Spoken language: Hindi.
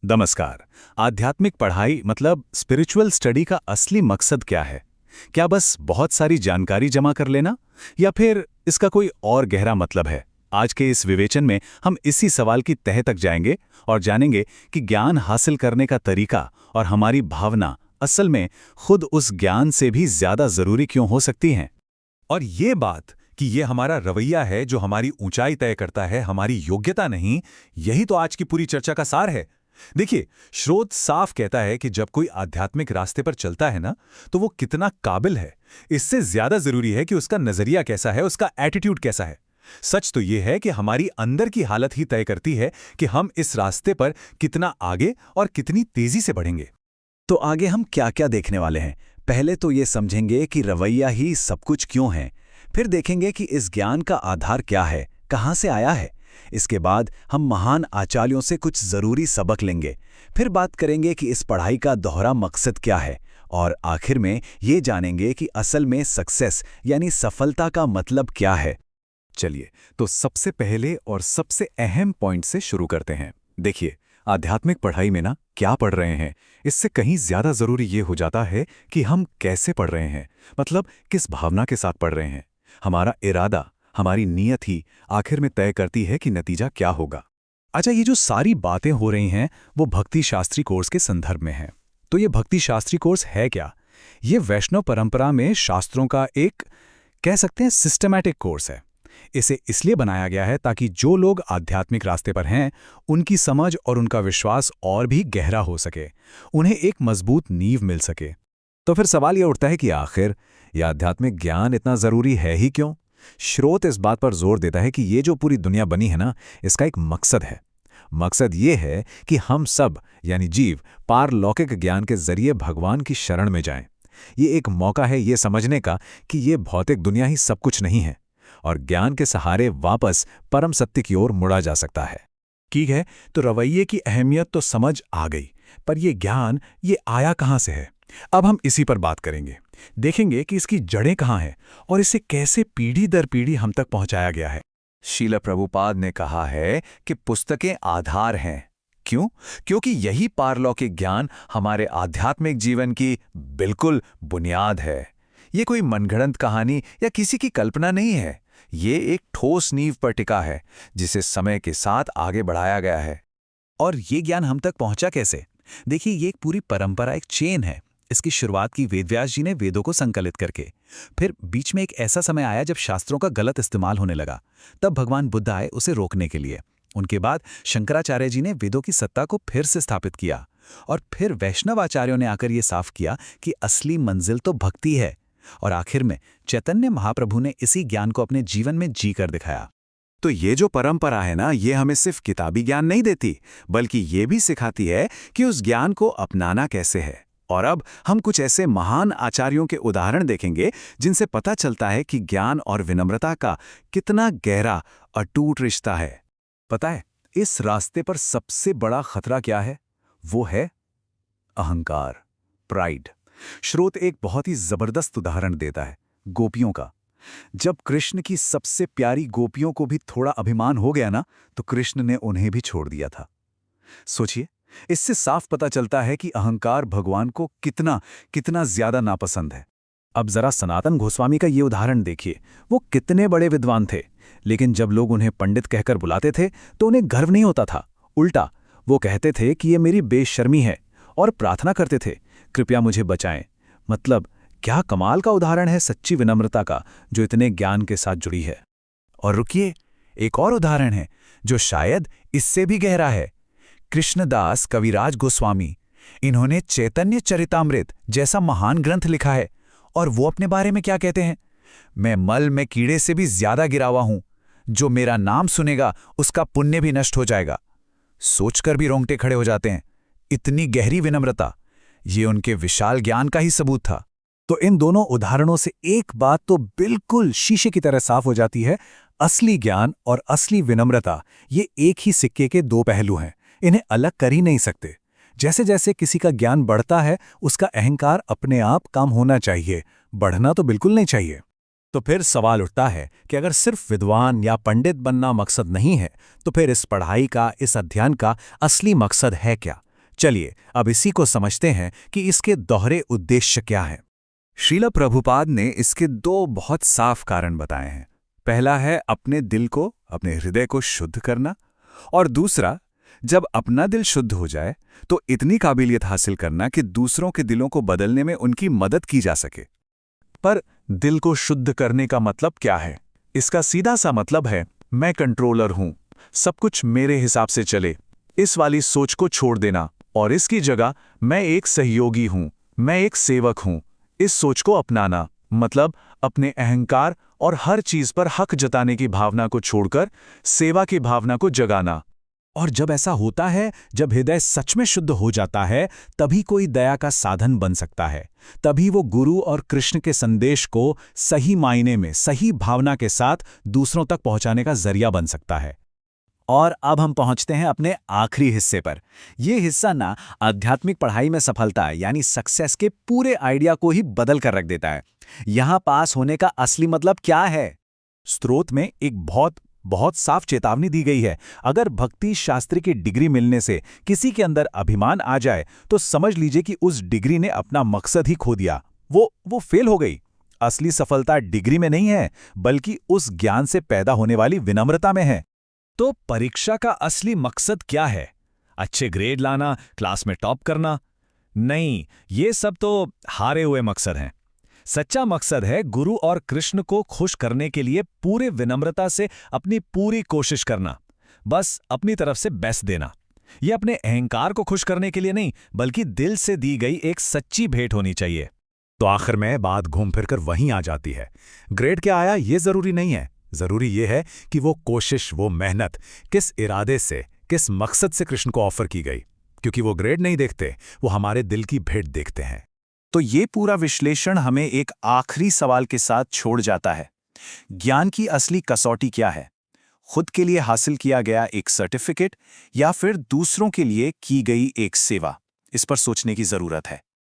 नमस्कार। आध्यात्मिक पढ़ाई मतलब स्पिरिचुअल स्टडी का असली मकसद क्या है? क्या बस बहुत सारी जानकारी जमा कर लेना, या फिर इसका कोई और गहरा मतलब है? आज के इस विवेचन में हम इसी सवाल की तह तक जाएंगे और जानेंगे कि ज्ञान हासिल करने का तरीका और हमारी भावना असल में खुद उस ज्ञान से भी ज्यादा जरूरी क्यों हो सकती हैं। और ये बात कि ये हमारा रवैया है जो हमारी ऊंचाई तय करता है, हमारी योग्यता नहीं, यही तो आज की पूरी चर्चा का सार है। देखिए, स्रोत साफ कहता है कि जब कोई आध्यात्मिक रास्ते पर चलता है ना, तो वो कितना काबिल है, इससे ज्यादा जरूरी है कि उसका नजरिया कैसा है, उसका एटीट्यूड कैसा है। सच तो ये है कि हमारी अंदर की हालत ही तय करती है कि हम इस रास्ते पर कितना आगे और कितनी तेजी से बढ़ेंगे। तो आगे हम क्या क्या देखने वाले हैं? पहले तो ये समझेंगे कि रवैया ही सब कुछ क्यों है। फिर देखेंगे कि इस ज्ञान का आधार क्या है, कहाँ से आया है। इसके बाद हम महान आचार्यों से कुछ जरूरी सबक लेंगे। फिर बात करेंगे कि इस पढ़ाई का दोहरा मकसद क्या है, और आखिर में ये जानेंगे कि असल में सक्सेस यानी सफलता का मतलब क्या है। चलिए, तो सबसे पहले और सबसे अहम पॉइंट से शुरू करते हैं। देखिए, आध्यात्मिक पढ़ाई में ना क्या पढ़ रहे हैं, इससे कहीं ज्यादा जरूरी ये हो जाता है कि हम कैसे पढ़ रहे हैं, मतलब किस भावना के साथ पढ़ रहे हैं। हमारा इरादा, हमारी नीयत ही आखिर में तय करती है कि नतीजा क्या होगा। अच्छा, ये जो सारी बातें हो रही हैं वो भक्ति शास्त्री कोर्स के संदर्भ में हैं। तो ये भक्ति शास्त्री कोर्स है क्या? ये वैष्णव परंपरा में शास्त्रों का एक, कह सकते हैं, सिस्टमैटिक कोर्स है। इसे इसलिए बनाया गया है ताकि जो लोग आध्यात्मिक रास्ते पर हैं उनकी समझ और उनका विश्वास और भी गहरा हो सके, उन्हें एक मजबूत नींव मिल सके। तो फिर सवाल यह उठता है कि आखिर यह आध्यात्मिक ज्ञान इतना जरूरी है ही क्यों? स्रोत इस बात पर जोर देता है कि ये जो पूरी दुनिया बनी है ना, इसका एक मकसद है। मकसद ये है कि हम सब यानी जीव पारलौकिक ज्ञान के जरिए भगवान की शरण में जाएं। ये एक मौका है ये समझने का कि ये भौतिक दुनिया ही सब कुछ नहीं है, और ज्ञान के सहारे वापस परम सत्य की ओर मुड़ा जा सकता है। ठीक है, तो रवैये की अहमियत तो समझ आ गई, पर ये ज्ञान ये आया कहाँ से है? अब हम इसी पर बात करेंगे। देखेंगे कि इसकी जड़ें कहाँ हैं और इसे कैसे पीढ़ी दर पीढ़ी हम तक पहुंचाया गया है। शील प्रभुपाद ने कहा है कि पुस्तकें आधार हैं। क्यों? क्योंकि यही पारलौकिक ज्ञान हमारे आध्यात्मिक जीवन की बिल्कुल बुनियाद है। ये कोई मनगढ़ंत कहानी या किसी की कल्पना नहीं है। ये एक ठोस नींव पर टिका है जिसे समय के साथ आगे बढ़ाया गया है। और ये ज्ञान हम तक पहुंचा कैसे? देखिए, ये एक पूरी परंपरा, एक चेन है। इसकी शुरुआत की वेदव्यास जी ने वेदों को संकलित करके। फिर बीच में एक ऐसा समय आया जब शास्त्रों का गलत इस्तेमाल होने लगा। तब भगवान बुद्ध आए उसे रोकने के लिए। उनके बाद शंकराचार्य जी ने वेदों की सत्ता को फिर से स्थापित किया। और फिर वैष्णव आचार्यों ने आकर ये साफ किया कि असली मंजिल तो भक्ति है। और आखिर में चैतन्य महाप्रभु ने इसी ज्ञान को अपने जीवन में जी कर दिखाया। तो ये जो परंपरा है ना, ये हमें सिर्फ किताबी ज्ञान नहीं देती, बल्कि ये भी सिखाती है कि उस ज्ञान को अपनाना कैसे है। और अब हम कुछ ऐसे महान आचार्यों के उदाहरण देखेंगे जिनसे पता चलता है कि ज्ञान और विनम्रता का कितना गहरा अटूट रिश्ता है। पता है, इस रास्ते पर सबसे बड़ा खतरा क्या है? वो है अहंकार, प्राइड। स्रोत एक बहुत ही जबरदस्त उदाहरण देता है, गोपियों का। जब कृष्ण की सबसे प्यारी गोपियों को भी थोड़ा अभिमान हो गया ना, तो कृष्ण ने उन्हें भी छोड़ दिया था। सोचिए, इससे साफ पता चलता है कि अहंकार भगवान को कितना कितना ज्यादा नापसंद है। अब जरा सनातन गोस्वामी का ये उदाहरण देखिए। वो कितने बड़े विद्वान थे, लेकिन जब लोग उन्हें पंडित कहकर बुलाते थे तो उन्हें गर्व नहीं होता था। उल्टा वो कहते थे कि ये मेरी बेशर्मी है, और प्रार्थना करते थे, कृपया मुझे बचाएं। मतलब क्या कमाल का उदाहरण है सच्ची विनम्रता का, जो इतने ज्ञान के साथ जुड़ी है। और रुकिए, एक और उदाहरण है जो शायद इससे भी गहरा है। कृष्णदास कविराज गोस्वामी, इन्होंने चैतन्य चरितामृत जैसा महान ग्रंथ लिखा है, और वो अपने बारे में क्या कहते हैं? मैं मल में कीड़े से भी ज्यादा गिरा हुआ हूं, जो मेरा नाम सुनेगा उसका पुण्य भी नष्ट हो जाएगा। सोचकर भी रोंगटे खड़े हो जाते हैं। इतनी गहरी विनम्रता, ये उनके विशाल ज्ञान का ही सबूत था। तो इन दोनों उदाहरणों से एक बात तो बिल्कुल शीशे की तरह साफ हो जाती है, असली ज्ञान और असली विनम्रता ये एक ही सिक्के के दो पहलू हैं। इन्हें अलग कर ही नहीं सकते। जैसे जैसे किसी का ज्ञान बढ़ता है, उसका अहंकार अपने आप कम होना चाहिए, बढ़ना तो बिल्कुल नहीं चाहिए। तो फिर सवाल उठता है कि अगर सिर्फ विद्वान या पंडित बनना मकसद नहीं है, तो फिर इस पढ़ाई का, इस अध्ययन का असली मकसद है क्या? चलिए अब इसी को समझते हैं कि इसके दोहरे उद्देश्य क्या हैं। श्रील प्रभुपाद ने इसके दो बहुत साफ कारण बताए हैं। पहला है अपने दिल को, अपने हृदय को शुद्ध करना, और दूसरा, जब अपना दिल शुद्ध हो जाए तो इतनी काबिलियत हासिल करना कि दूसरों के दिलों को बदलने में उनकी मदद की जा सके। पर दिल को शुद्ध करने का मतलब क्या है? इसका सीधा सा मतलब है मैं कंट्रोलर हूं, सब कुछ मेरे हिसाब से चले, इस वाली सोच को छोड़ देना और इसकी जगह मैं एक सहयोगी हूं, मैं एक सेवक हूं, इस सोच को अपनाना। मतलब अपने अहंकार और हर चीज पर हक जताने की भावना को छोड़कर सेवा की भावना को जगाना। और जब ऐसा होता है, जब हृदय सच में शुद्ध हो जाता है, तभी कोई दया का साधन बन सकता है। तभी वो गुरु और कृष्ण के संदेश को सही मायने में, सही भावना के साथ दूसरों तक पहुंचाने का जरिया बन सकता है। और अब हम पहुंचते हैं अपने आखिरी हिस्से पर। यह हिस्सा ना आध्यात्मिक पढ़ाई में सफलता यानी सक्सेस के पूरे आइडिया को ही बदल कर रख देता है। यहां पास होने का असली मतलब क्या है? स्रोत में एक बहुत साफ चेतावनी दी गई है। अगर भक्ति शास्त्री की डिग्री मिलने से किसी के अंदर अभिमान आ जाए तो समझ लीजिए कि उस डिग्री ने अपना मकसद ही खो दिया, वो फेल हो गई। असली सफलता डिग्री में नहीं है, बल्कि उस ज्ञान से पैदा होने वाली विनम्रता में है। तो परीक्षा का असली मकसद क्या है? अच्छे ग्रेड लाना, क्लास में टॉप करना? नहीं, ये सब तो हारे हुए मकसद हैं। सच्चा मकसद है गुरु और कृष्ण को खुश करने के लिए पूरे विनम्रता से अपनी पूरी कोशिश करना, बस अपनी तरफ से बेस्ट देना। यह अपने अहंकार को खुश करने के लिए नहीं, बल्कि दिल से दी गई एक सच्ची भेंट होनी चाहिए। तो आखिर में बात घूम फिरकर वहीं आ जाती है, ग्रेड क्या आया ये जरूरी नहीं है। जरूरी ये है कि वो कोशिश, वो मेहनत किस इरादे से, किस मकसद से कृष्ण को ऑफर की गई। क्योंकि वो ग्रेड नहीं देखते, वो हमारे दिल की भेंट देखते हैं। तो ये पूरा विश्लेषण हमें एक आखिरी सवाल के साथ छोड़ जाता है। ज्ञान की असली कसौटी क्या है? खुद के लिए हासिल किया गया एक सर्टिफिकेट या फिर दूसरों के लिए की गई एक सेवा? इस पर सोचने की जरूरत है।